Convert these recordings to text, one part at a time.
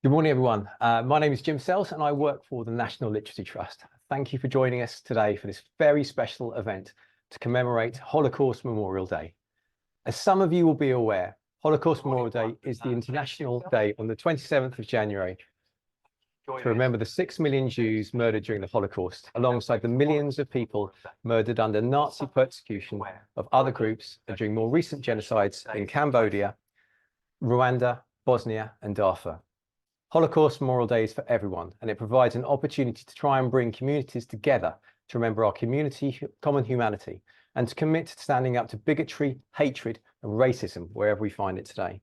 Good morning, everyone. My name is Jim Sells and I work for the National Literacy Trust. Thank you for joining us today for this very special event to commemorate Holocaust Memorial Day. As some of you will be aware, Holocaust Memorial Day is the international day on the 27th of January to remember the 6 million Jews murdered during the Holocaust, alongside the millions of people murdered under Nazi persecution of other groups and during more recent genocides in Cambodia, Rwanda, Bosnia, and Darfur. Holocaust Memorial Day is for everyone, and it provides an opportunity to try and bring communities together to remember our common humanity and to commit to standing up to bigotry, hatred, and racism wherever we find it today.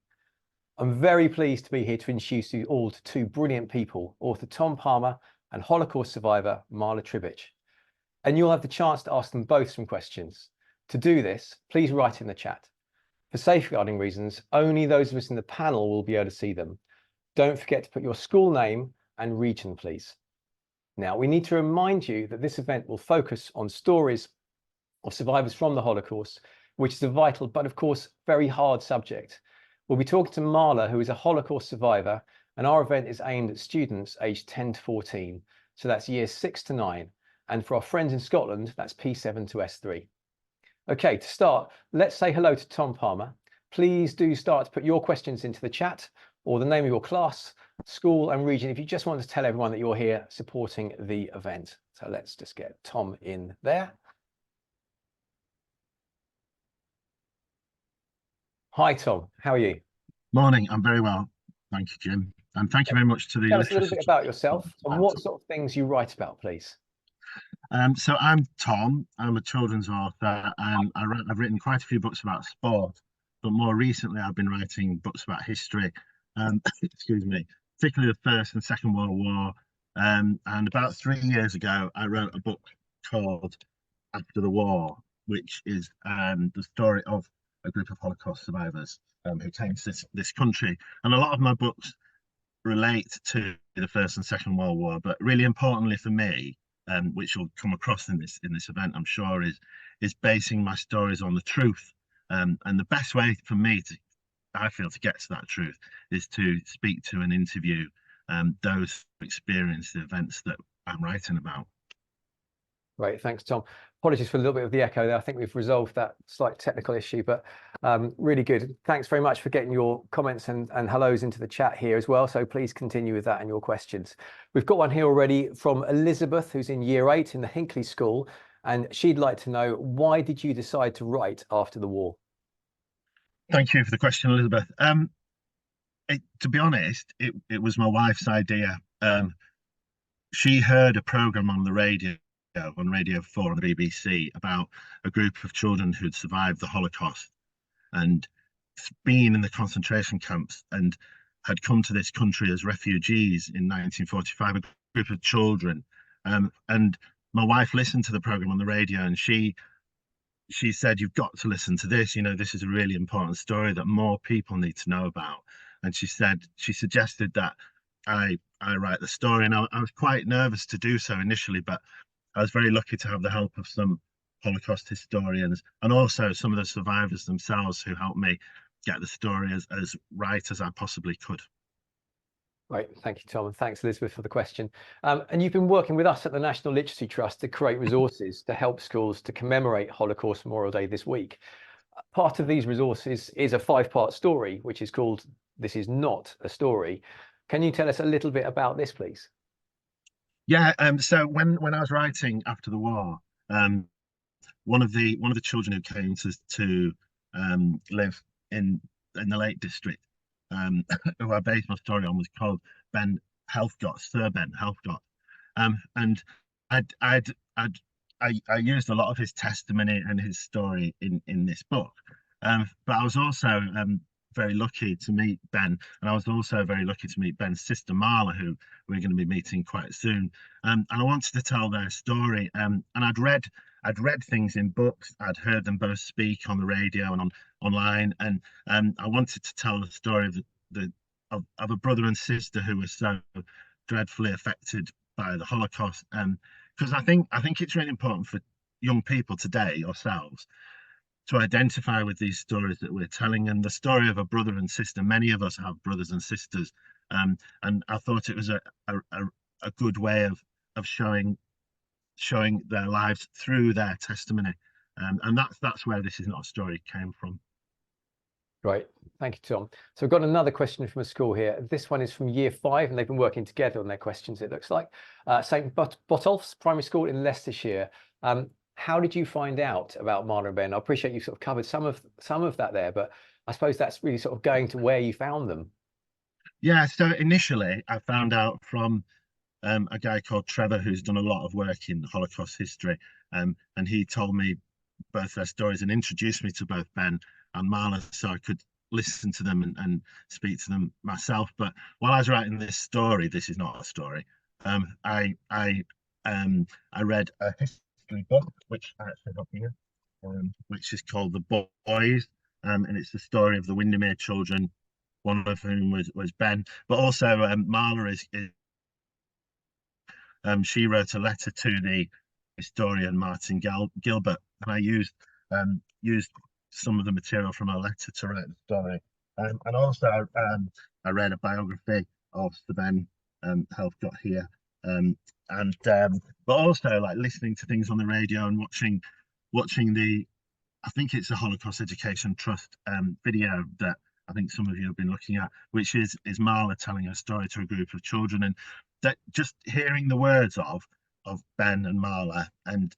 I'm very pleased to be here to introduce you all to two brilliant people, author Tom Palmer and Holocaust survivor Marla Tribich. And you'll have the chance to ask them both some questions. To do this, please write in the chat. For safeguarding reasons, only those of us in the panel will be able to see them. Don't forget to put your school name and region, please. Now, we need to remind you that this event will focus on stories of survivors from the Holocaust, which is a vital, but of course, very hard subject. We'll be talking to Marla, who is a Holocaust survivor, and our event is aimed at students aged 10 to 14. So that's years 6 to 9. And for our friends in Scotland, that's P7 to S3. Okay, to start, let's say hello to Tom Palmer. Please do start to put your questions into the chat, or the name of your class, school and region, if you just want to tell everyone that you're here supporting the event. So let's just get Tom in there. Hi, Tom. How are you? Morning. I'm very well. Thank you, Jim. And thank you very much to the Tell us a little bit about yourself and what sort of things you write about, please. So I'm Tom. I'm a children's author, and I've written quite a few books about sport, but more recently I've been writing books about history. Excuse me, particularly the First and Second World War. And about 3 years ago, I wrote a book called After the War, which is the story of a group of Holocaust survivors who came to this country. And a lot of my books relate to the First and Second World War, but really importantly for me, which will come across in this event, I'm sure, is basing my stories on the truth. And the best way for me I feel, to get to that truth is to speak to and interview those who experience the events that I'm writing about. Great, thanks, Tom. Apologies for a little bit of the echo there. I think we've resolved that slight technical issue, but really good. Thanks very much for getting your comments and hellos into the chat here as well. So please continue with that and your questions. We've got one here already from Elizabeth, who's in year 8 in the Hinckley School, and she'd like to know, why did you decide to write after the war? Thank you for the question, Elizabeth. To be honest, it was my wife's idea. She heard a programme on the radio, on Radio 4 on the BBC, about a group of children who'd survived the Holocaust and been in the concentration camps and had come to this country as refugees in 1945, a group of children. And my wife listened to the programme on the radio, and she said, "You've got to listen to this. You know, this is a really important story that more people need to know about." And she suggested that I write the story, and I was quite nervous to do so initially, but I was very lucky to have the help of some Holocaust historians and also some of the survivors themselves who helped me get the story as right as I possibly could. Right, thank you, Tom, and thanks, Elizabeth, for the question. And you've been working with us at the National Literacy Trust to create resources to help schools to commemorate Holocaust Memorial Day this week. Part of these resources is a 5-part story, which is called This Is Not a Story. Can you tell us a little bit about this, please? Yeah, so when I was writing After the War, one of the children who came to live in the Lake District, who I based my story on, was called Ben Helfgott, Sir Ben Helfgott, and I used a lot of his testimony and his story in this book, but I was also very lucky to meet Ben, and I was also very lucky to meet Ben's sister Marla, who we're going to be meeting quite soon. And I wanted to tell their story, and I'd read things in books, I'd heard them both speak on the radio and online, and I wanted to tell the story of a brother and sister who were so dreadfully affected by the Holocaust. Because I think it's really important for young people today, ourselves, to identify with these stories that we're telling. And the story of a brother and sister, many of us have brothers and sisters And I thought it was a good way of showing their lives through their testimony. And that's where This Is Not a Story came from. Great, thank you, Tom. So we've got another question from a school here. This one is from year 5, and they've been working together on their questions, it looks like. St Botolph's Primary School in Leicestershire. How did you find out about Marla and Ben? I appreciate you sort of covered some of that there, but I suppose that's really sort of going to where you found them. Yeah, so initially I found out from a guy called Trevor, who's done a lot of work in Holocaust history, and he told me both their stories and introduced me to both Ben and Marla, so I could listen to them and speak to them myself. But while I was writing this story, This Is Not a Story, I read a history book, which I actually have here, which is called The Boys, and it's the story of the Windermere children, one of whom was Ben, but also Marla is she wrote a letter to the historian Martin Gilbert, and I used some of the material from her letter to write the story. And also I read a biography of Sir Ben Helfgott here, but also like listening to things on the radio and watching the, I think it's a Holocaust Education Trust video that I think some of you have been looking at, which is Marla telling her story to a group of children, and that just hearing the words of Ben and Marla and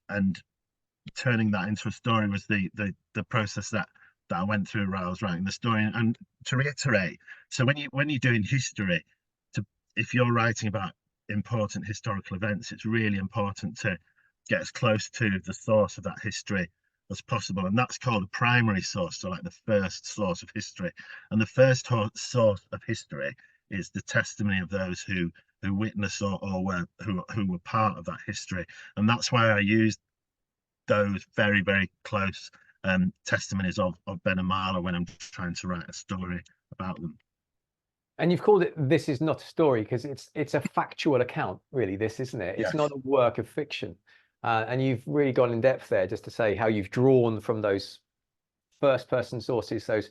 turning that into a story was the process that I went through while I was writing the story. And to reiterate, so when you're doing history, if you're writing about important historical events, it's really important to get as close to the source of that history as possible, and that's called a primary source, so like the first source of history. And the first source of history is the testimony of those who witnessed or who were part of that history. And that's why I used those very, very close testimonies of Ben and Marla when I'm trying to write a story about them. And you've called it This Is Not a Story because it's a factual account, really, this, isn't it? It's Yes. not a work of fiction. And you've really gone in depth there just to say how you've drawn from those first person sources, those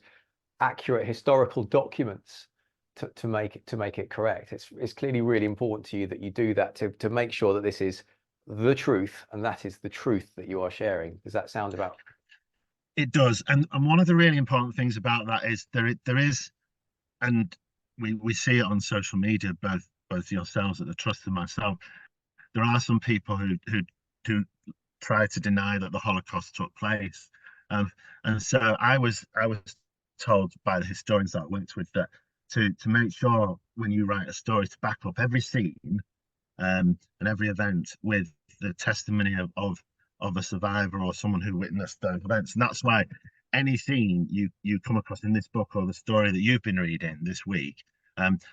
accurate historical documents to make it correct. It's clearly really important to you that you do that to make sure that this is the truth, and that is the truth that you are sharing. Does that sound about? It does. And one of the really important things about that is there is, and we see it on social media, both yourselves at the Trust and myself, there are some people who try to deny that the Holocaust took place, and so I was told by the historians that I worked with that to make sure when you write a story to back up every scene and every event with the testimony of a survivor or someone who witnessed those events. And that's why any scene you come across in this book or the story that you've been reading this week,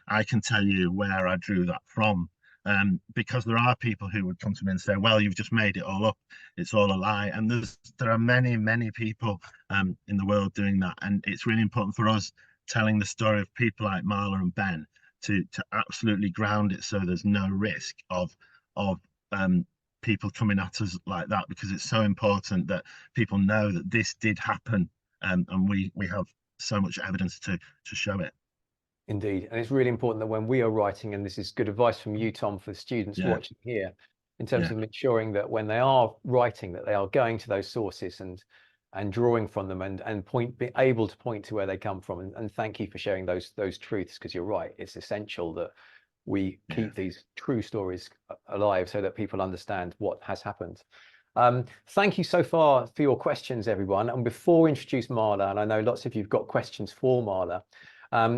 I can tell you where I drew that from. Because there are people who would come to me and say, well, you've just made it all up, it's all a lie. And there are many people in the world doing that, and it's really important for us telling the story of people like Marla and Ben to absolutely ground it, so there's no risk of people coming at us like that, because it's so important that people know that this did happen, and we have so much evidence to show it. Indeed. And it's really important that when we are writing, and this is good advice from you, Tom, for the students watching here, in terms of ensuring that when they are writing, that they are going to those sources and drawing from them and be able to point to where they come from. And thank you for sharing those truths, because you're right. It's essential that we keep these true stories alive so that people understand what has happened. Thank you so far for your questions, everyone. And before we introduce Marla, and I know lots of you have got questions for Marla,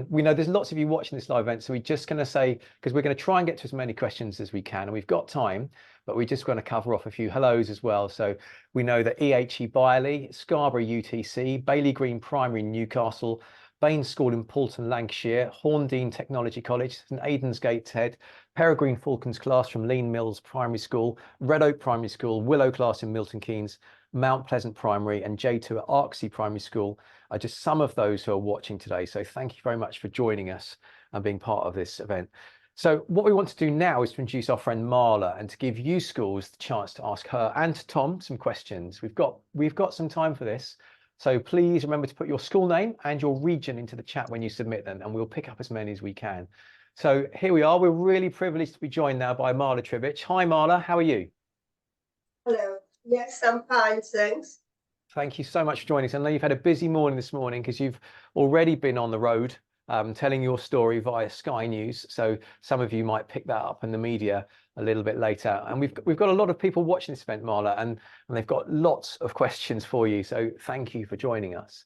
we know there's lots of you watching this live event, so we're just going to say, because we're going to try and get to as many questions as we can, and we've got time, but we're just going to cover off a few hellos as well. So we know that EHE Byerley, Scarborough UTC, Bailey Green Primary in Newcastle, Bain School in Poulton, Lancashire, Horndean Technology College, St Aidan's Gateshead, Peregrine Falcons class from Lean Mills Primary School, Red Oak Primary School, Willow class in Milton Keynes, Mount Pleasant Primary, and J2 at Arksey Primary School are just some of those who are watching today. So thank you very much for joining us and being part of this event. So what we want to do now is to introduce our friend Marla and to give you schools the chance to ask her and Tom some questions. We've got some time for this. So please remember to put your school name and your region into the chat when you submit them, and we'll pick up as many as we can. So here we are. We're really privileged to be joined now by Marla Trivich. Hi, Marla. How are you? Hello. Yes, I'm fine, thanks. Thank you so much for joining us. I know you've had a busy morning this morning because you've already been on the road telling your story via Sky News. So some of you might pick that up in the media a little bit later. And we've got a lot of people watching this event, Marla, and they've got lots of questions for you. So thank you for joining us.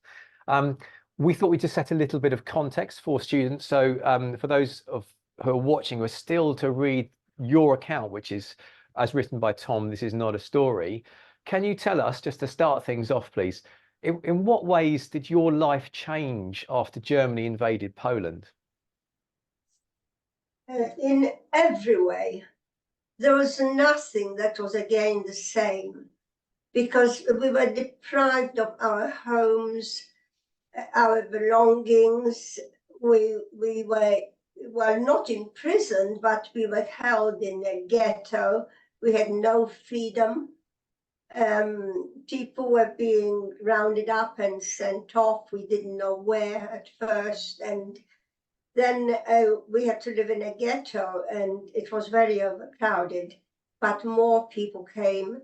We thought we'd just set a little bit of context for students. So for those who are watching, who are still to read your account, which is as written by Tom, This Is Not a Story. Can you tell us, just to start things off, please, in what ways did your life change after Germany invaded Poland? In every way. There was nothing that was again the same, because we were deprived of our homes, our belongings. We were, well, not in prison, but we were held in a ghetto. We had no freedom. People were being rounded up and sent off. We didn't know where at first. And then we had to live in a ghetto, and it was very overcrowded. But more people came,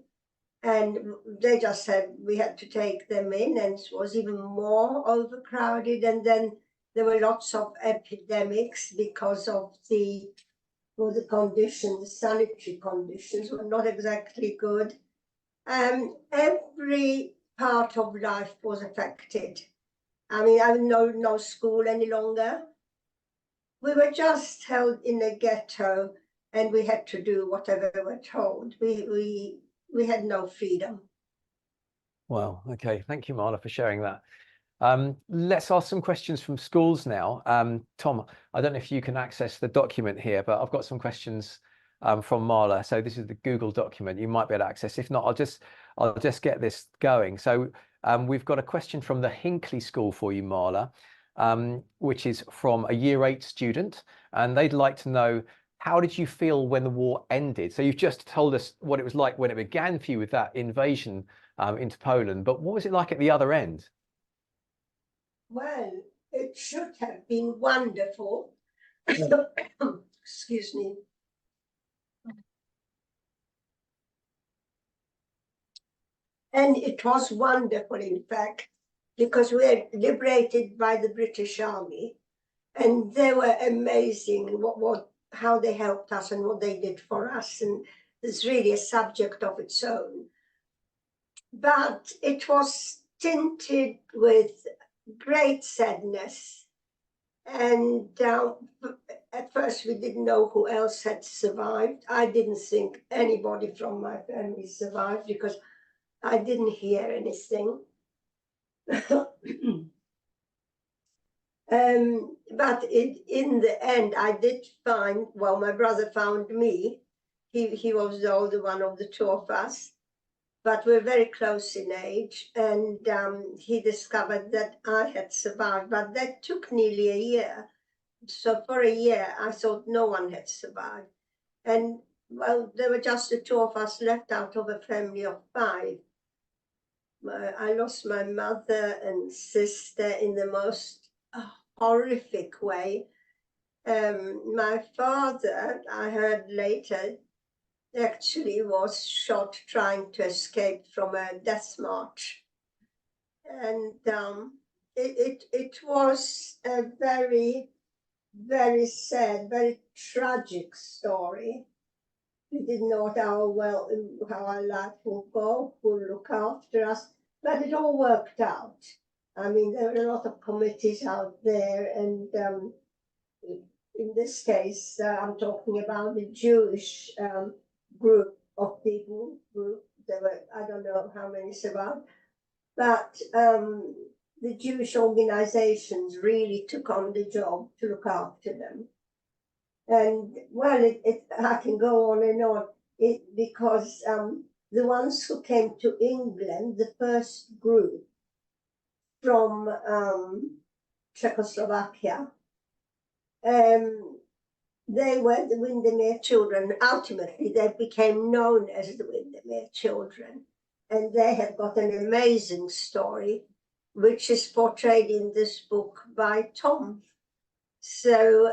and they just said we had to take them in, and it was even more overcrowded. And then there were lots of epidemics because of the conditions, the sanitary conditions were not exactly good. Every part of life was affected. I mean, I no school any longer. We were just held in a ghetto, and we had to do whatever we were told. We had no freedom. Well, okay. Thank you, Marla, for sharing that. Let's ask some questions from schools now. Tom, I don't know if you can access the document here, but I've got some questions from Marla. So this is the Google document. You might be able to access. If not, I'll just get this going. So we've got a question from the Hinckley School for you, Marla, which is from a Year 8 student, and they'd like to know, how did you feel when the war ended? So you've just told us what it was like when it began for you with that invasion into Poland, but what was it like at the other end? Well, it should have been wonderful. Excuse me. And it was wonderful, in fact, because we were liberated by the British Army, and they were amazing how they helped us and what they did for us. And it's really a subject of its own. But it was tinted with great sadness. And at first we didn't know who else had survived. I didn't think anybody from my family survived because I didn't hear anything. But in the end, I did find, well, my brother found me. He was the older one of the two of us, but we're very close in age. And he discovered that I had survived, but that took nearly a year. So for a year, I thought no one had survived. And well, there were just the two of us left out of a family of 5. I lost my mother and sister in the most horrific way. My father, I heard later, actually was shot trying to escape from a death march. And it was a very, very sad, very tragic story. We didn't know how our life would go, who would look after us, but it all worked out. I mean, there were a lot of committees out there, and in this case, I'm talking about the Jewish group of people. There were, I don't know how many survived, but the Jewish organizations really took on the job to look after them. And well, I can go on and on, because the ones who came to England, the first group from Czechoslovakia, they were the Windermere children. Ultimately, they became known as the Windermere children. And they have got an amazing story, which is portrayed in this book by Tom. So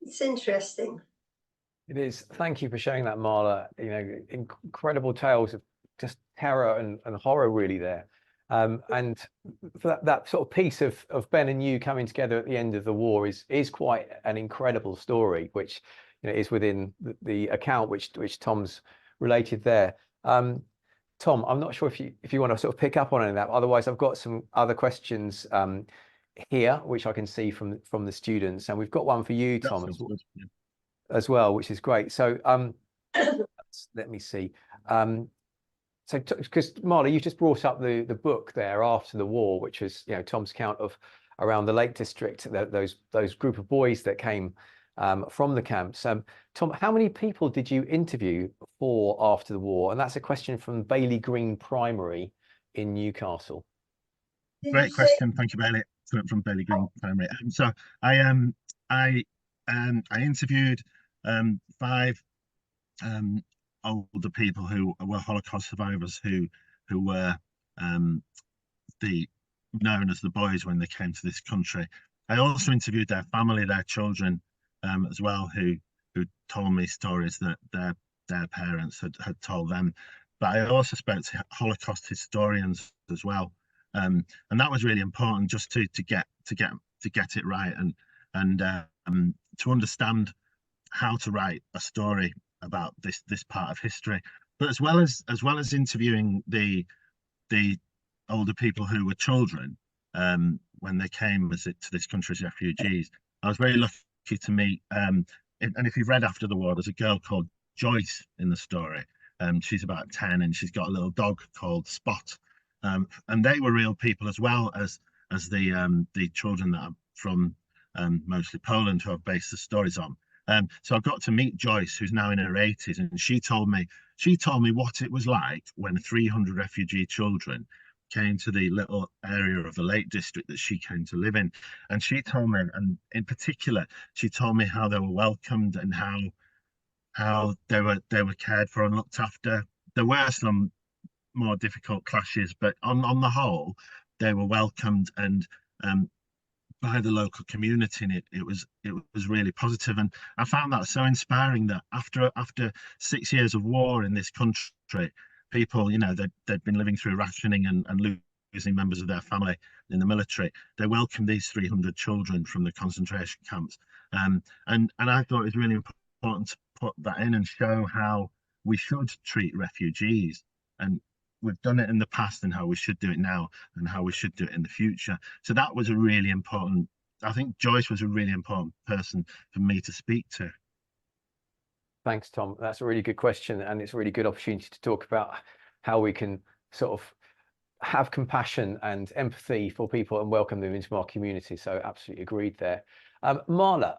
It's interesting. It is. Thank you for sharing that, Marla. You know, incredible tales of just terror and horror really there. And for that sort of piece of Ben and you coming together at the end of the war is quite an incredible story, which is within the account which Tom's related there. Tom, I'm not sure if you want to sort of pick up on any of that. Otherwise, I've got some other questions here, which I can see from the students, and we've got one for you, Tom, as well, which is great. So let me see. So because Marla, you just brought up the book there after the war, which was Tom's account of around the Lake District, those group of boys that came from the camps. Tom, how many people did you interview for after the war? And that's a question from Bailey Green Primary in Newcastle. Great question, thank you, Bailey, from Bailey Green Primary. So I interviewed 5 older people who were Holocaust survivors who were known as the boys when they came to this country. I also interviewed their family, their children, as well, who told me stories that their parents had told them. But I also spoke to Holocaust historians as well, and that was really important, just to get it right and to understand how to write a story about this part of history. But as well as interviewing the older people who were children when they came to this country as refugees, I was very lucky to meet and if you've read After the War, there's a girl called Joyce in the story. She's about 10 and she's got a little dog called Spot, and they were real people as well as the children that are from mostly Poland, who I've based the stories on. So I got to meet Joyce, who's now in her 80s, and she told me what it was like when 300 refugee children came to the little area of the Lake District that she came to live in. And she told me, and in particular, she told me how they were welcomed and how they were cared for and looked after. There were some more difficult clashes, but on the whole, they were welcomed and by the local community, and it was really positive. And I found that so inspiring that after 6 years of war in this country, people, they'd been living through rationing and losing members of their family in the military. They welcomed these 300 children from the concentration camps, and I thought it was really important to put that in and show how we should treat refugees, and we've done it in the past and how we should do it now and how we should do it in the future. So that was a really important, I think Joyce was a really important person for me to speak to. Thanks, Tom. That's a really good question, and it's a really good opportunity to talk about how we can sort of have compassion and empathy for people and welcome them into our community. So absolutely agreed there. Marla,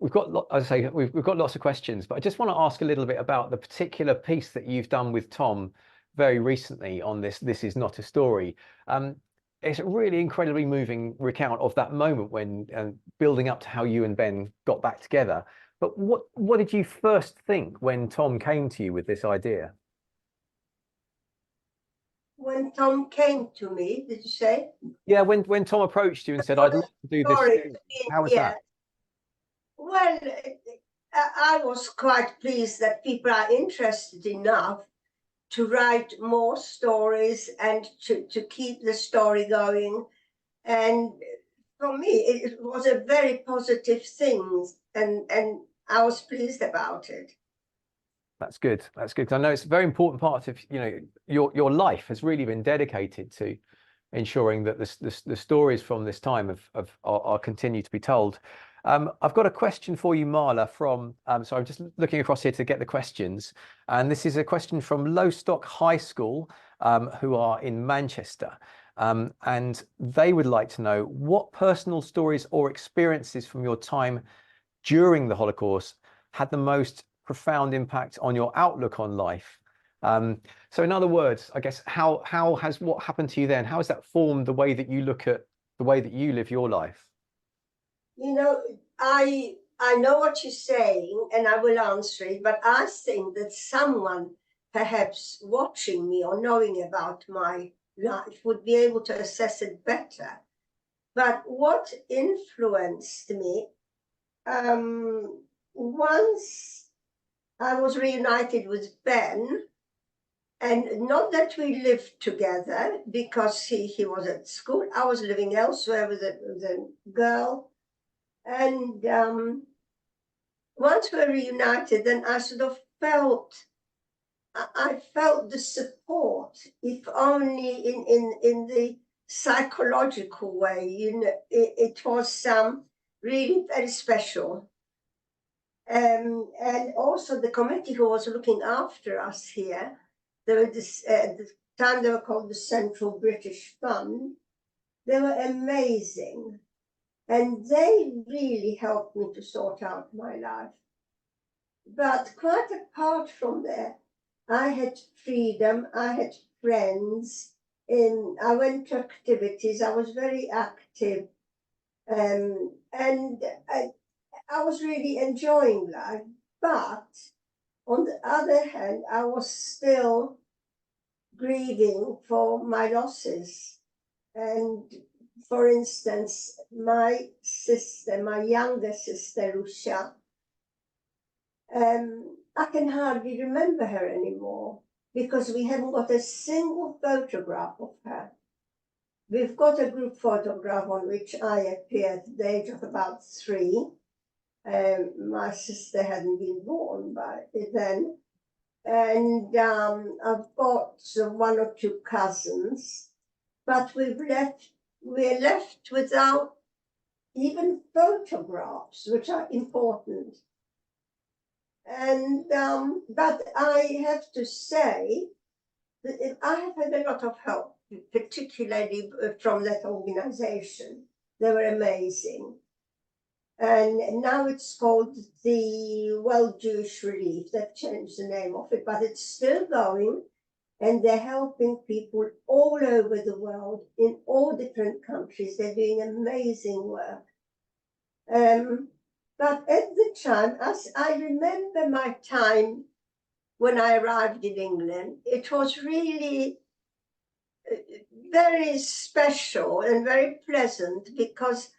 we've got, as I say, we've got lots of questions, but I just want to ask a little bit about the particular piece that you've done with Tom very recently on this Is Not a Story. It's a really incredibly moving recount of that moment when building up to how you and Ben got back together. But what did you first think when Tom came to you with this idea? When Tom came to me, did you say? Yeah, when Tom approached you and said, I'd love to do this. How was that? Well, I was quite pleased that people are interested enough to write more stories and to keep the story going. And for me, it was a very positive thing, and I was pleased about it. That's good. That's good. 'Cause I know it's a very important part of your life has really been dedicated to ensuring that the stories from this time are continue to be told. I've got a question for you, Marla, from so I'm just looking across here to get the questions, and this is a question from Lowestoft High School, who are in Manchester, and they would like to know what personal stories or experiences from your time during the Holocaust had the most profound impact on your outlook on life. So in other words, I guess how has what happened to you then, how has that formed the way that you look at the way that you live your life? I know what you're saying and I will answer it, but I think that someone perhaps watching me or knowing about my life would be able to assess it better. But what influenced me once I was reunited with Ben, and not that we lived together because he was at school. I was living elsewhere with a girl. And once we were reunited, then I sort of felt, I felt the support, if only in the psychological way. You know, it was really very special. And also the committee who was looking after us here, there were this, at the time they were called the Central British Fund. They were amazing. And they really helped me to sort out my life. But quite apart from that, I had freedom, I had friends, I went to activities, I was very active, and I was really enjoying life. But on the other hand, I was still grieving for my losses. And for instance, my sister, my younger sister, Lucia, I can hardly remember her anymore because we haven't got a single photograph of her. We've got a group photograph on which I appear at the age of about 3. My sister hadn't been born by then. And I've got 1 or 2 cousins, but we're left without even photographs, which are important. And but I have to say that I have had a lot of help, particularly from that organization. They were amazing. And now it's called the World Jewish Relief. They've changed the name of it, but it's still going. And they're helping people all over the world in all different countries. They're doing amazing work. But at the time, as I remember my time when I arrived in England, it was really very special and very pleasant because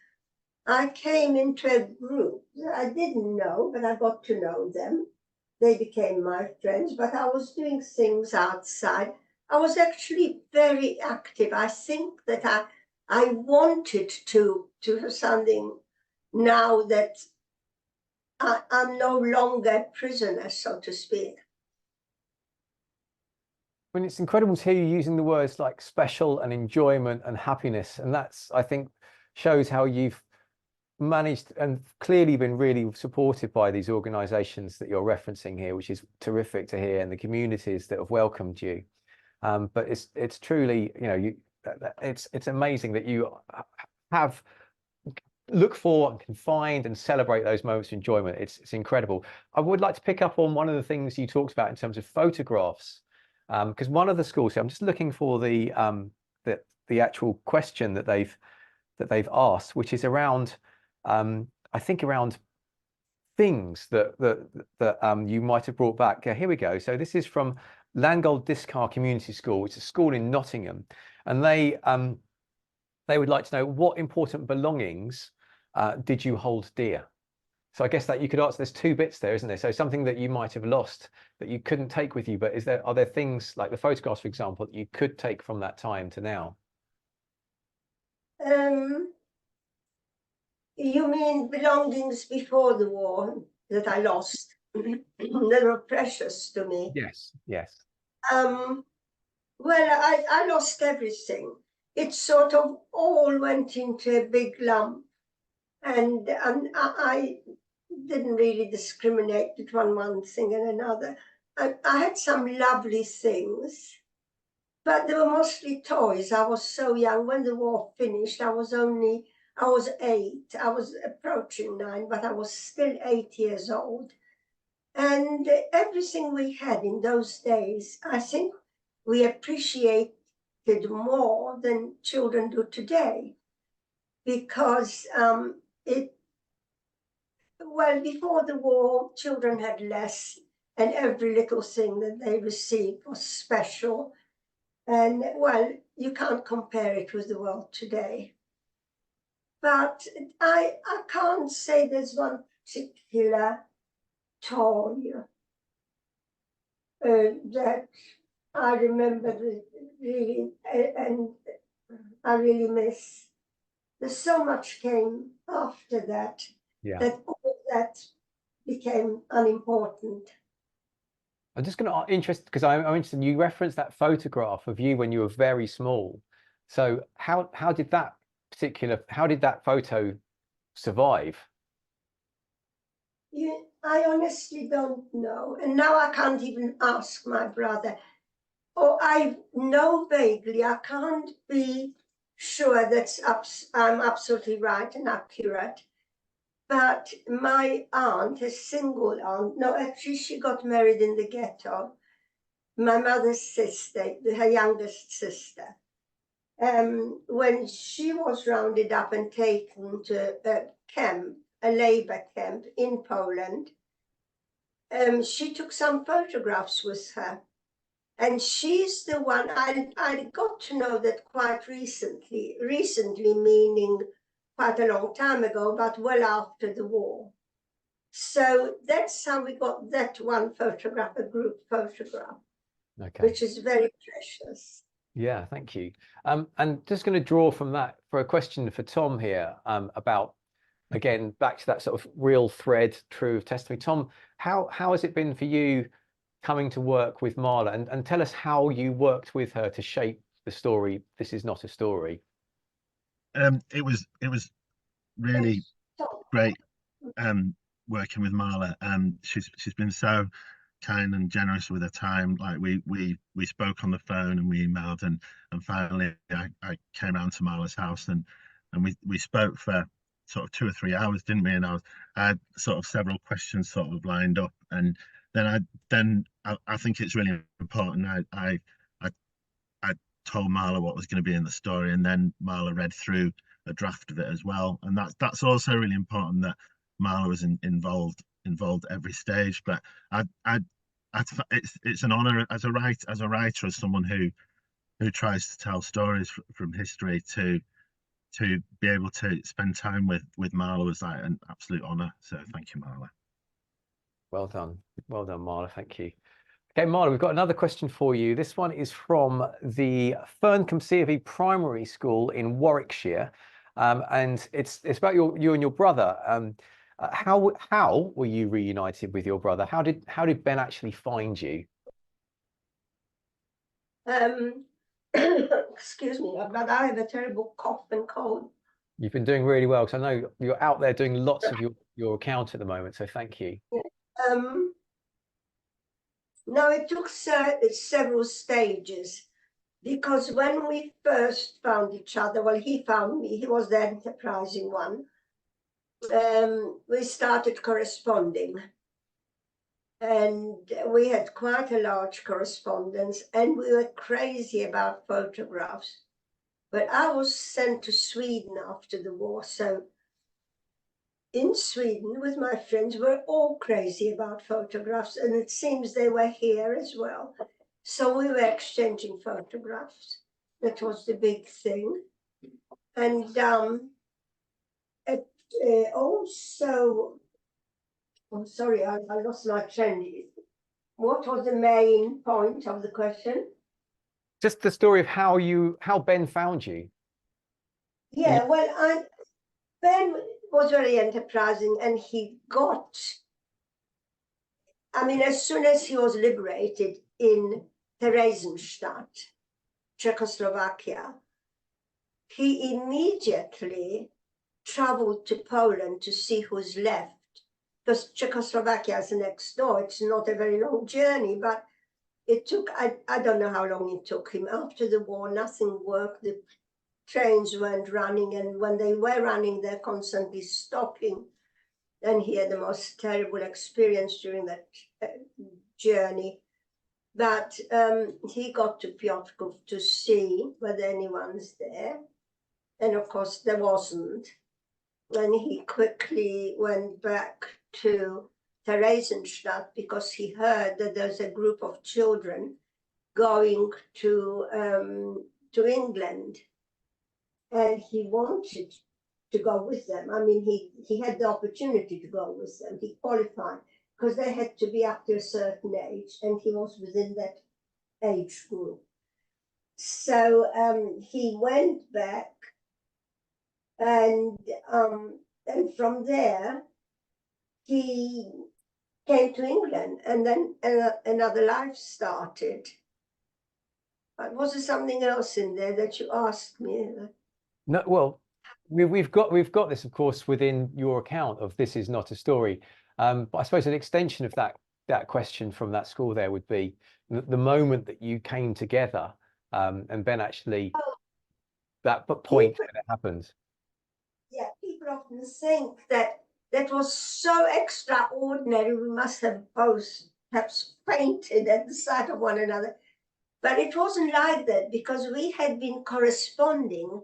I came into a group that I didn't know, but I got to know them. They became my friends, but I was doing things outside. I was actually very active. I think that I wanted to have something now that I'm no longer a prisoner, so to speak. I mean, it's incredible to hear you using the words like special and enjoyment and happiness. And that's, I think, shows how you've managed and clearly been really supported by these organizations that you're referencing here, which is terrific to hear, and the communities that have welcomed you. But it's truly, you know, it's amazing that you have look for and can find and celebrate those moments of enjoyment. It's incredible. I would like to pick up on one of the things you talked about in terms of photographs, because one of the schools here, I'm just looking for the actual question that they've asked, which is around I think around things that you might have brought back. Here we go. So this is from Langold Discar Community School, which is a school in Nottingham, and they would like to know, what important belongings did you hold dear? So I guess that you could answer, there's 2 bits there, isn't there? So something that you might have lost that you couldn't take with you, but are there things like the photographs, for example, that you could take from that time to now? You mean belongings before the war that I lost? They were precious to me. Yes, yes. Well, I lost everything. It sort of all went into a big lump, and I didn't really discriminate between one thing and another. I had some lovely things, but they were mostly toys. I was so young. When the war finished, I was 8. I was approaching 9, but I was still 8 years old. And everything we had in those days, I think we appreciated more than children do today. Because before the war, children had less, and every little thing that they received was special. And well, you can't compare it with the world today. But I can't say there's one particular toy that I remember really, and I really miss. There's so much came after that, Yeah. that all of that became unimportant. I'm just going to interest because I'm interested. You referenced that photograph of you when you were very small. So how did that photo survive? I honestly don't know, and now I can't even ask my brother. Or I know vaguely. I can't be sure that I'm absolutely right and accurate. But my aunt, a single aunt, no, actually she got married in the ghetto. My mother's sister, her youngest sister. When she was rounded up and taken to a camp, a labor camp in Poland, she took some photographs with her. And she's the one, I got to know that quite recently meaning quite a long time ago, but well after the war. So that's how we got that one photograph, a group photograph, which is very precious. Yeah, thank you. And just going to draw from that for a question for Tom here about, again, back to that sort of real thread, true of testimony. Tom, how has it been for you coming to work with Marla, and tell us how you worked with her to shape the story This Is Not a Story? It was really great working with Marla. She's been so kind and generous with her time. Like we spoke on the phone and we emailed, and finally I came round to Marla's house, and we spoke for sort of 2 or 3 hours, didn't we? And I had sort of several questions sort of lined up, and then I think it's really important. I told Marla what was going to be in the story, and then Marla read through a draft of it as well, and that's also really important, that Marla was involved every stage. But it's an honor as a writer, as someone who tries to tell stories from history, to be able to spend time with Marla was like an absolute honor. So thank you, Marla. Well done, Marla. Thank you. Okay, Marla, we've got another question for you. This one is from the Ferncombe C Primary School in Warwickshire, and it's about you and your brother. How were you reunited with your brother? How did Ben actually find you? Excuse me, but I have a terrible cough and cold. You've been doing really well, because I know you're out there doing lots of your account at the moment, so thank you. No, it took several stages, because when we first found each other, well, he found me, he was the enterprising one. We started corresponding, and we had quite a large correspondence, and we were crazy about photographs. But I was sent to Sweden after the war, so in Sweden with my friends, we're all crazy about photographs, and it seems they were here as well. So we were exchanging photographs. That was the big thing. And also, I'm sorry, I lost my trend. What was the main point of the question? Just the story of how Ben found you. Yeah, well, Ben was very enterprising, and he got, I mean, as soon as he was liberated in Theresienstadt, Czechoslovakia, he immediately traveled to Poland to see who's left, because Czechoslovakia is next door. It's not a very long journey, but it took, I don't know how long it took him. After the war, nothing worked. The trains weren't running, and when they were running, they're constantly stopping. And he had the most terrible experience during that journey. But he got to Piotrków to see whether anyone's there. And of course, there wasn't. And he quickly went back to Theresienstadt, because he heard that there's a group of children going to England. And he wanted to go with them. I mean, he had the opportunity to go with them. He qualified because they had to be up to a certain age, and he was within that age group. So he went back, and from there he came to England, and then another life started. But was there something else in there that you asked me? No, well, we've got this, of course, within your account of This Is Not a Story. But I suppose an extension of that question from that school there would be the moment that you came together, and Ben actually, that point when it happened. Yeah, people often think that that was so extraordinary. We must have both perhaps fainted at the sight of one another. But it wasn't like that, because we had been corresponding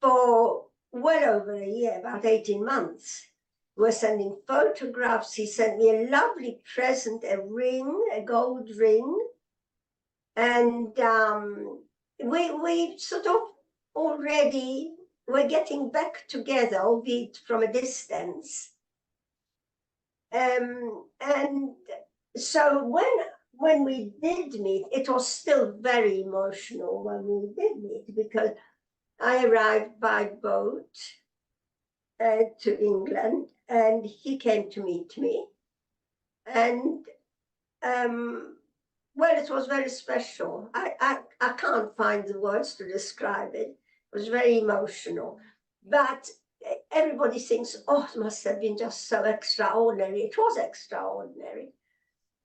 for well over a year, about 18 months. We were sending photographs. He sent me a lovely present, a ring, a gold ring. And we sort of already were getting back together, albeit from a distance. And so when we did meet, it was still very emotional when we did meet, because I arrived by boat to England, and he came to meet me. And well, it was very special. I can't find the words to describe it. It was very emotional. But everybody thinks, oh, it must have been just so extraordinary. It was extraordinary.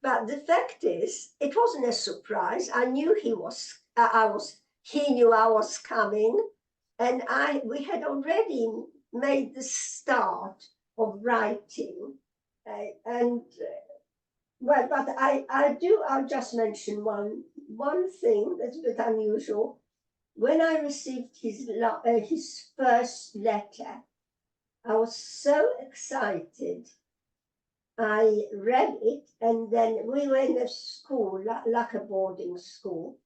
But the fact is, it wasn't a surprise. I knew he knew I was coming, and we had already made the start of writing. Well, but I'll just mention one thing that's a bit unusual. When I received his first letter, I was so excited. I read it, and then we were in a school, like a boarding school.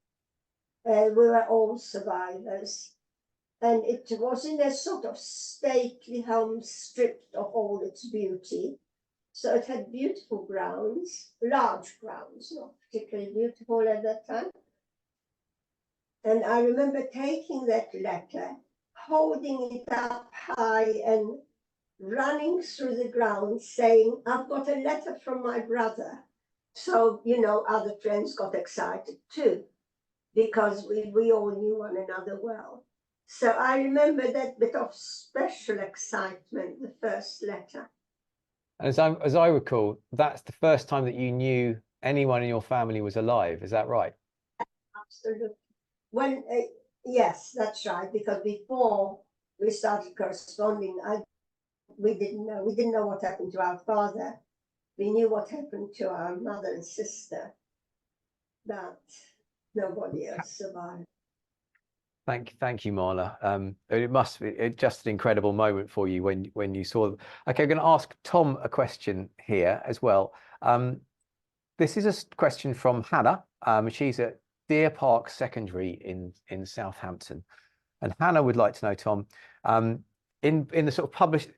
We were all survivors. And it was in a sort of stately home, stripped of all its beauty. So it had beautiful grounds, large grounds, not particularly beautiful at that time. And I remember taking that letter, holding it up high and running through the grounds saying, I've got a letter from my brother. So, other friends got excited too, because we all knew one another well. So I remember that bit of special excitement, the first letter. As I recall, that's the first time that you knew anyone in your family was alive. Is that right? Absolutely. Yes, that's right. Because before we started corresponding, we didn't know what happened to our father. We knew what happened to our mother and sister, but nobody else survived. Thank you, Marla. It must be just an incredible moment for you when you saw them. Okay, I'm going to ask Tom a question here as well. This is a question from Hannah. She's at Deer Park Secondary in Southampton, and Hannah would like to know, Tom, in the sort of published,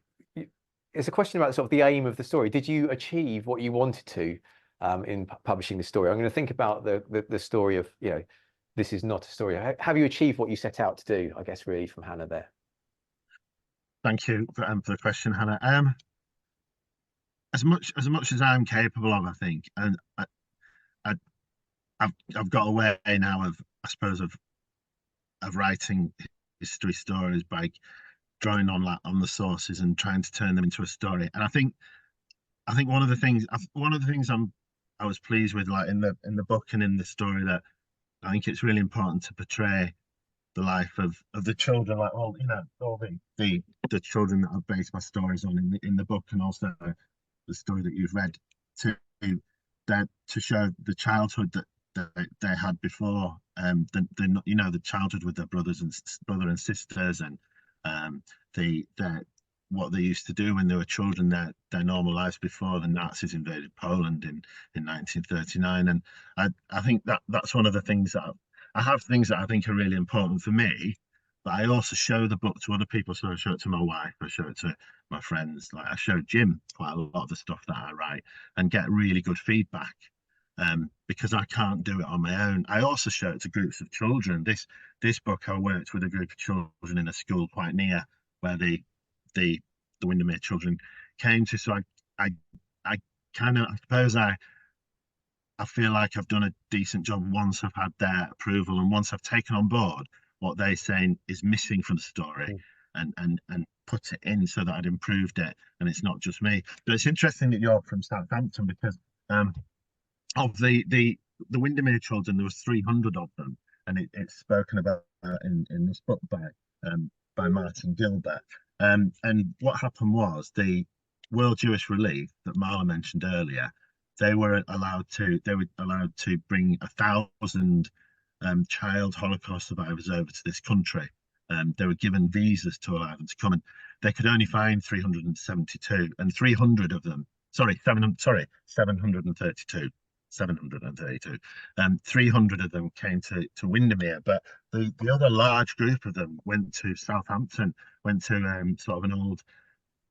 it's a question about sort of the aim of the story. Did you achieve what you wanted to in publishing the story? I'm going to think about the story of, This Is Not a Story. Have you achieved what you set out to do? I guess really from Hannah there. Thank you for the question, Hannah. As much as I'm capable of, I think, and I've got a way now of, I suppose, of writing history stories by drawing on the sources and trying to turn them into a story. And I think one of the things I was pleased with, like in the book and in the story, that I think it's really important to portray the life of the children, like all the children that I've based my stories on in the book, and also the story that you've read, to show the childhood that they had before, the childhood with their brother and sisters, and what they used to do when they were children, their normal lives before the Nazis invaded Poland in 1939. And I think that's one of the things that I have things that I think are really important for me, but I also show the book to other people. So I show it to my wife, I show it to my friends. Like I show Jim quite a lot of the stuff that I write and get really good feedback. Because I can't do it on my own. I also show it to groups of children. This book, I worked with a group of children in a school quite near where the Windermere children came to. So I kind of, I suppose I feel like I've done a decent job once I've had their approval and once I've taken on board what they're saying is missing from the story and put it in so that I'd improved it. And it's not just me. But it's interesting that you're from Southampton because of the Windermere children, there was 300 of them, and it's spoken about in this book by Martin Gilbert. And what happened was the World Jewish Relief that Marla mentioned earlier, they were allowed to bring 1,000 child Holocaust survivors over to this country. They were given visas to allow them to come, and they could only find 372, and 300 of them, 732. 300 of them came to Windermere, but the other large group of them went to Southampton, went to sort of an old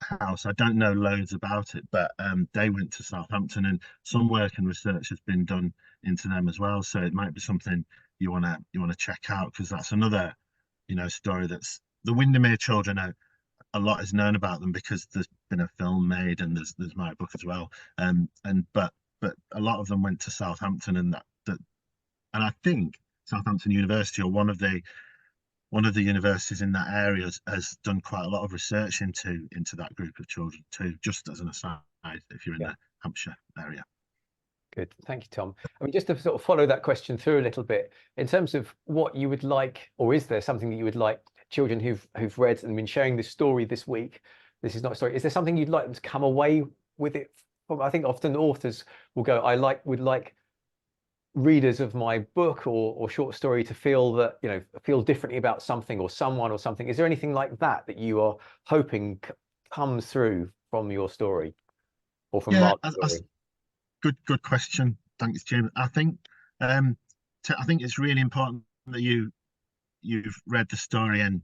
house. I don't know loads about it, but they went to Southampton, and some work and research has been done into them as well. So it might be something you want to check out, because that's another story. That's the Windermere children. A lot is known about them because there's been a film made, and there's my book as well. But a lot of them went to Southampton, and and I think Southampton University, or one of the universities in that area, has done quite a lot of research into that group of children too. Just as an aside, if you're in the Hampshire area. Good, thank you, Tom. I mean, just to sort of follow that question through a little bit, in terms of what you would like, or is there something that you would like children who've read and been sharing this story this week? This is not a story. Is there something you'd like them to come away with it? I think often authors will go, would like readers of my book or short story to feel feel differently about something or someone or something. Is there anything like that you are hoping comes through from your story or from Mark's story? Good question. Thanks, Jim. I think it's really important that you've read the story and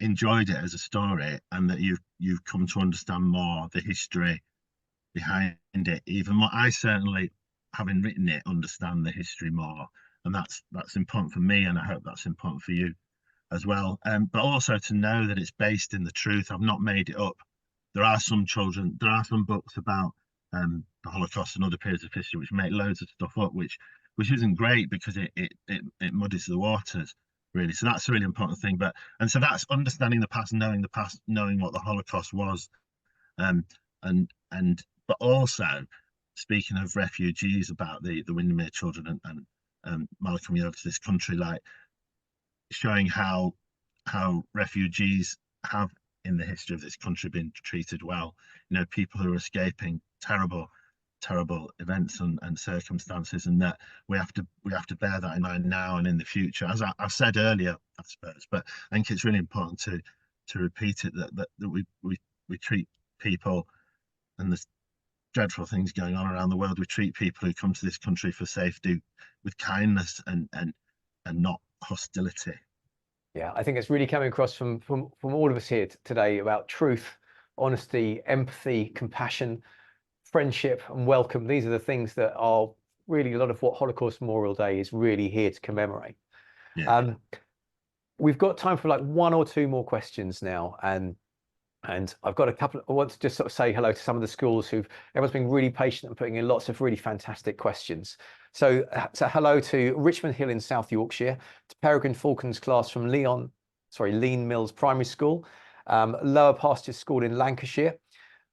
enjoyed it as a story, and that you've come to understand more the history behind it. Even more, I certainly, having written it, understand the history more, and that's important for me, and I hope that's important for you as well. But also to know that it's based in the truth. I've not made it up. There are some books about the Holocaust and other periods of history which make loads of stuff up, which isn't great because it muddies the waters, really. So that's a really important thing. So that's understanding the past, knowing what the Holocaust was, but also speaking of refugees, about the Windermere children and Marla coming over to this country, like showing how refugees have in the history of this country been treated well. People who are escaping terrible events and circumstances, and that we have to bear that in mind now and in the future. As I said earlier, I suppose, but I think it's really important to repeat it, that we treat people, and there's dreadful things going on around the world, we treat people who come to this country for safety with kindness and not hostility. Yeah, I think it's really coming across from all of us here today about truth, honesty, empathy, compassion, friendship, and welcome. These are the things that are really a lot of what Holocaust Memorial Day is really here to commemorate. Yeah. We've got time for like one or two more questions now, and I've got a couple. I want to just sort of say hello to some of the schools everyone's been really patient and putting in lots of really fantastic questions. So hello to Richmond Hill in South Yorkshire, to Peregrine Falcon's class from Lean Mills Primary School, Lower Pastures School in Lancashire,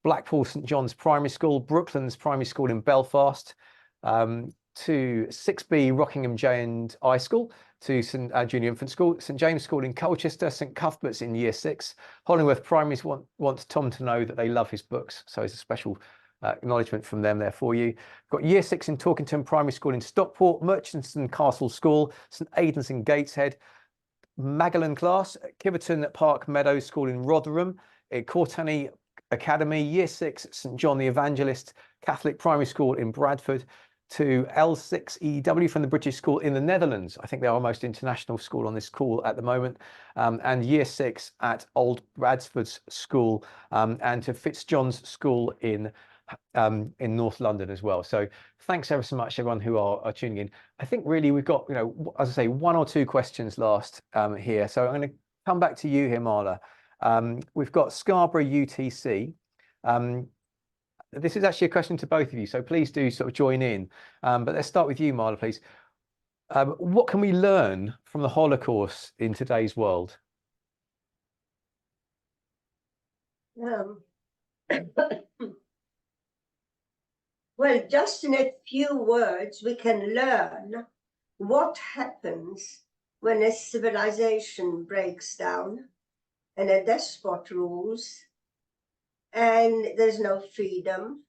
Blackpool St John's Primary School, Brooklands Primary School in Belfast, to 6B Rockingham J&I School, to St Junior Infant School, St James School in Colchester, St Cuthbert's in Year 6. Hollingworth Primaries wants Tom to know that they love his books, so it's a special acknowledgement from them there for you. We've got Year 6 in Torkington Primary School in Stockport, Merchiston Castle School, St Aidan's in Gateshead, Magellan class, Kiverton Park Meadows School in Rotherham, Courtenay Academy, Year 6 St John the Evangelist Catholic Primary School in Bradford, to L6EW from the British School in the Netherlands. I think they're our most international school on this call at the moment. And Year 6 at Old Bradford's School, and to Fitzjohn's School in North London as well. So thanks ever so much, everyone who are tuning in. I think really we've got, you know, as I say, 1 or 2 questions last here. So I'm going to come back to you here, Marla. We've got Scarborough UTC. This is actually a question to both of you, so please do sort of join in. But let's start with you, Marla, please. What can we learn from the Holocaust in today's world? Well, just in a few words, we can learn what happens when a civilization breaks down and a despot rules and there's no freedom.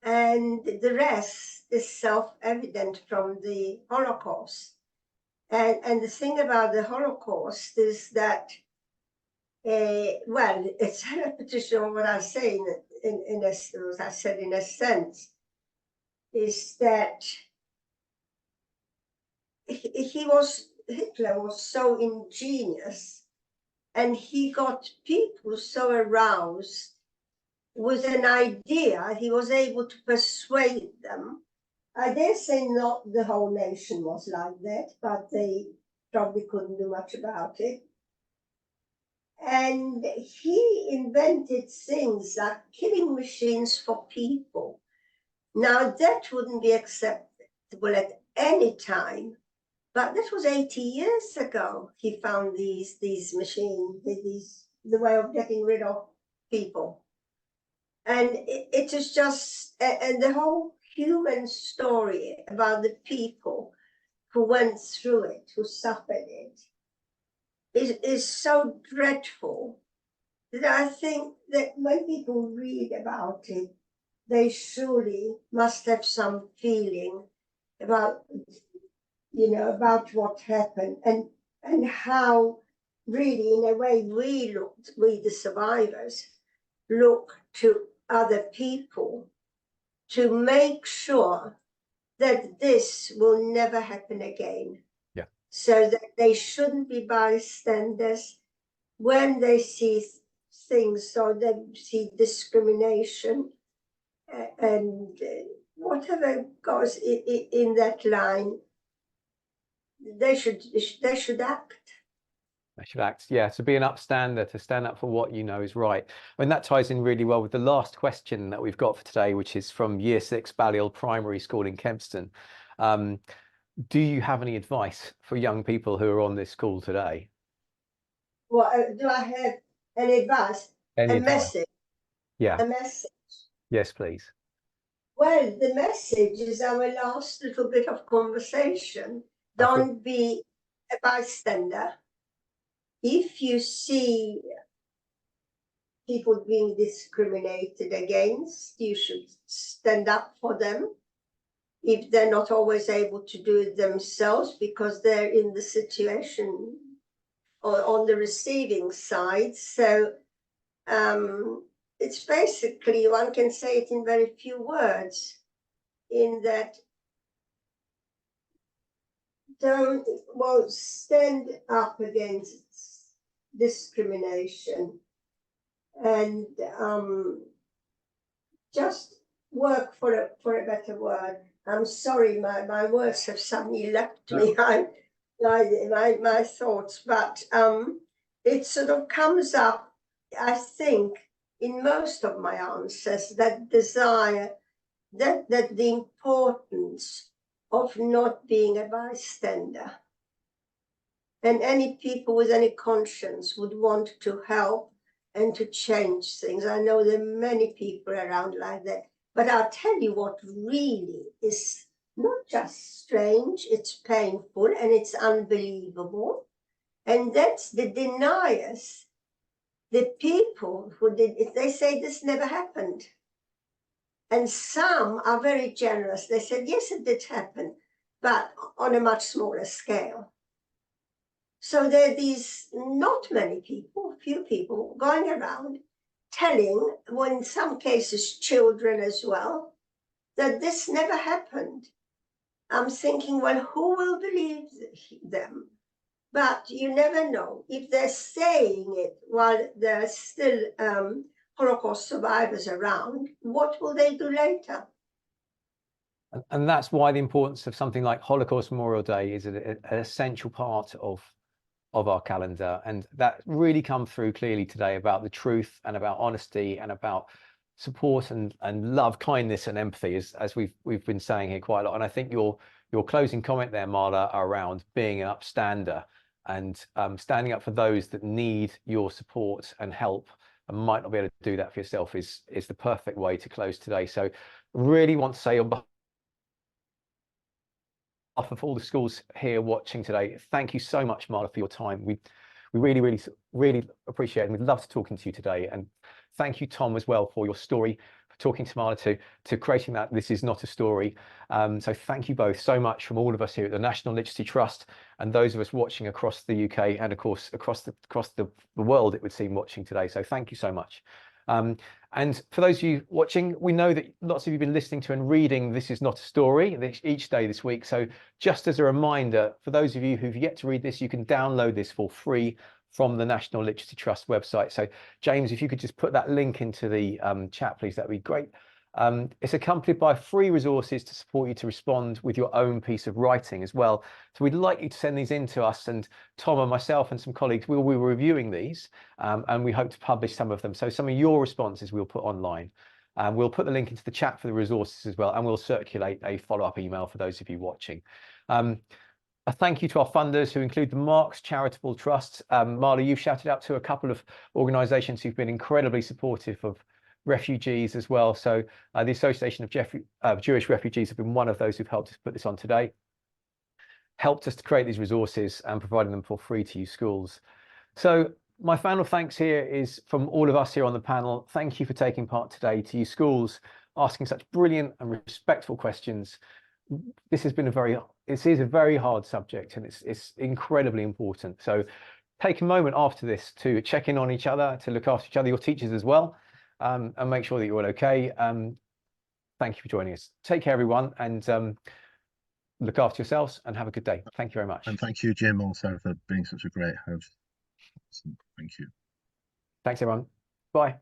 And the rest is self-evident from the Holocaust. And the thing about the Holocaust is that, well, it's a repetition of what I say in a sense, is that Hitler was so ingenious, and he got people so aroused with an idea, he was able to persuade them. I dare say not the whole nation was like that, but they probably couldn't do much about it. And he invented things like killing machines for people. Now that wouldn't be acceptable at any time, but that was 80 years ago. He found these machines, the way of getting rid of people. And it is just, and the whole human story about the people who went through it, who suffered it, is so dreadful that I think that when people read about it, they surely must have some feeling about, you know, about what happened and how really, in a way, we the survivors, look to other people to make sure that this will never happen again. Yeah. So that they shouldn't be bystanders when they see things, or they see discrimination and whatever goes in that line, they should act. They should act, yeah, to be an upstander, to stand up for what you know is right. And that ties in really well with the last question that we've got for today, which is from Year 6 Balliol Primary School in Kempston. Do you have any advice for young people who are on this call today? Well, do I have any advice? Any advice? Message? Yeah. A message? Yes, please. Well, the message is our last little bit of conversation. Don't be a bystander. If you see people being discriminated against, you should stand up for them. If they're not always able to do it themselves because they're in the situation or on the receiving side. So it's basically, one can say it in very few words, in that stand up against discrimination and just work for a better word. I'm sorry, my words have suddenly left me. My thoughts, but it sort of comes up, I think, in most of my answers, that desire, that the importance of not being a bystander. And any people with any conscience would want to help and to change things. I know there are many people around like that. But I'll tell you what really is not just strange, it's painful and it's unbelievable. And that's the deniers, the people who did it. They say this never happened. And some are very generous. They said, yes, it did happen, but on a much smaller scale. So there are these not many people, few people going around telling, well, in some cases children as well, that this never happened. I'm thinking, well, who will believe them? But you never know. If they're saying it while there's still Holocaust survivors around, what will they do later? And that's why the importance of something like Holocaust Memorial Day is an essential part of our calendar. And that really come through clearly today about the truth and about honesty and about support and love, kindness and empathy, as we've been saying here quite a lot. And I think your closing comment there, Marla, around being an upstander and standing up for those that need your support and help and might not be able to do that for yourself is the perfect way to close today. So really want to say on behalf of all the schools here watching today, thank you so much, Marla, for your time. We really appreciate it. And we'd love to talking to you today. And thank you, Tom, as well, for your story, for talking to Marla, to creating that This Is Not a Story. So thank you both so much from all of us here at the National Literacy Trust and those of us watching across the UK and, of course, across the world, it would seem, watching today. So thank you so much. And for those of you watching, we know that lots of you have been listening to and reading This Is Not a Story each day this week. So just as a reminder, for those of you who've yet to read this, you can download this for free from the National Literacy Trust website. So James, if you could just put that link into the chat, please, that'd be great. It's accompanied by free resources to support you to respond with your own piece of writing as well. So we'd like you to send these in to us, and Tom and myself and some colleagues will be reviewing these, and we hope to publish some of them. So some of your responses we'll put online. We'll put the link into the chat for the resources as well, and we'll circulate a follow-up email for those of you watching. A thank you to our funders, who include the Marks Charitable Trust. Marla, you've shouted out to a couple of organisations who've been incredibly supportive of refugees as well. So the Association of Jewish Refugees have been one of those who've helped us put this on today, helped us to create these resources and providing them for free to you schools. So my final thanks here is from all of us here on the panel. Thank you for taking part today, to you schools, asking such brilliant and respectful questions. This has been it is a very hard subject, and it's incredibly important. So take a moment after this to check in on each other, to look after each other, your teachers as well, and make sure that you're all okay. Thank you for joining us. Take care, everyone, and look after yourselves and have a good day. Thank you very much. And thank you, Jim, also for being such a great host. Thank you. Thanks, everyone. Bye.